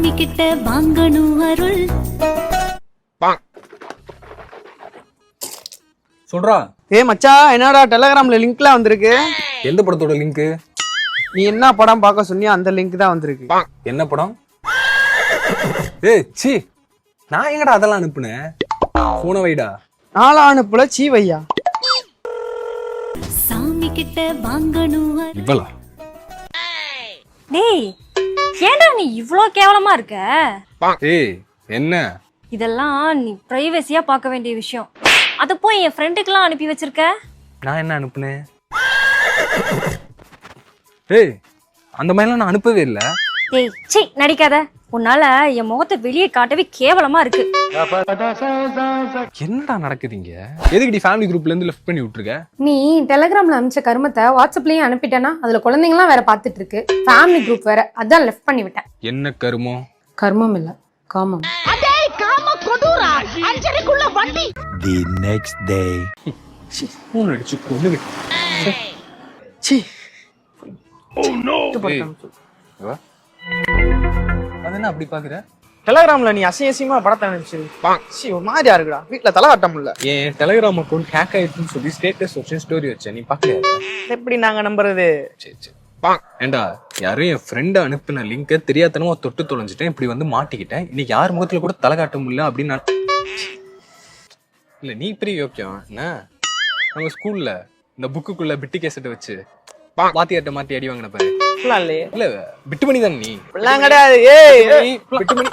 சாமி கிட்ட வாங்கணும் அருள். சொல்றா. மச்சா என்னடா டெலகிராம்ல லிங்க்லாம் வந்திருக்கு. எந்த படத்தோட லிங்க்? நீ என்ன படம் பார்க்க சொன்னியோ அந்த லிங்க் தான் வந்திருக்கு. என்ன படம்? சி நான் எங்கடா அதெல்லாம் அனுப்புனேன்? போன வைடா. நாளா அனுப்புல சீவையா. சாமி கிட்ட வாங்கணும் இவ்வளா? டேய் ஏன்டா நீ இவ்ளோ கேவலமா இருக்க? என்ன இதெல்லாம் நீ பிரைவசியா பார்க்க வேண்டிய விஷயம். அத போய் என் ஃப்ரெண்டுக்குலாம் அனுப்பி வச்சிருக்க. நான் என்ன அனுப்புனேன்? அந்த மாதிரிலாம் நான் அனுப்பவே இல்ல. டேய் சீ நடிக்காத. உன்னால என் முகத்தை வெளியே காட்டவே கேவலமா இருக்கு. என்னடா நடக்குதுங்க? எதுக்கு ஃபேமிலி குரூப்ல இருந்து லெஃப்ட் பண்ணி விட்டுருக்க? நீ டெலகிராம்ல அனுப்பிச்ச கருமத்தை வாட்ஸ்அப்லயும் அனுப்பிட்டேன்னா அதுல குழந்தைங்களாம் வேற பாத்துட்டு இருக்கு. ஃபேமிலி குரூப் வேற, அதான் லெஃப்ட் பண்ணி விட்டேன். என்ன கருமம்? கர்மம் இல்ல காமம். The next day. ஃபோன் அடிச்சு கொன்னு. சீ அது என்ன அப்படி பாக்குற? டெலகிராம்ல நீ அசியமா படத்தை அனுப்பிச்சிரு. சீ ஒரு மாதிரியா இருக்குடா. வீட்டுல தலை கட்ட முடியல. என் டெலகிராம் அக்கௌண்ட் ஹேக் ஆயிடுச்சுன்னு சொல்லி ஸ்டேட்டஸ் வச்சு ஸ்டோரி வச்சேன். நீ பாக்கலையா? எப்படி நாங்க நம்புறது? சரி ஏண்டா யாரும் என் ஃப்ரெண்ட் அனுப்பின லிங்க தெரியாதனமா தொட்டு தொலைஞ்சிட்டேன். இப்படி வந்து மாட்டிக்கிட்டேன். இன்னைக்கு யார் முகத்துல கூட தலை காட்ட முடியல அப்படின்னு நான் இல்ல. நீ பெரிய யோக்கியம் என்ன? நம்ம ஸ்கூல்ல இந்த புக்குக்குள்ள பிட்டு கேசட்டை வச்சு வாத்தியார்ட்ட மாத்தி அடி வாங்கின பாரு. இல்ல பிட்டு மணி தான் நீ. பிட்டு மணி.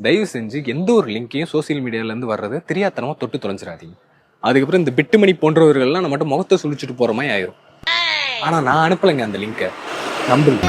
தயவு செஞ்சு எந்த ஒரு லிங்கையும் சோசியல் மீடியால இருந்து வர்றது தெரியாதனமா தொட்டு தொலைஞ்சிடாதீங்க. அதுக்கப்புறம் இந்த பிட்டு மணி போன்றவர்கள்லாம் நம்ம மட்டும் முகத்தை சுழிச்சுட்டு போற மாதிரி ஆயிரும். ஆனா நான் அனுப்பலைங்க அந்த லிங்கை. நம்புங்க.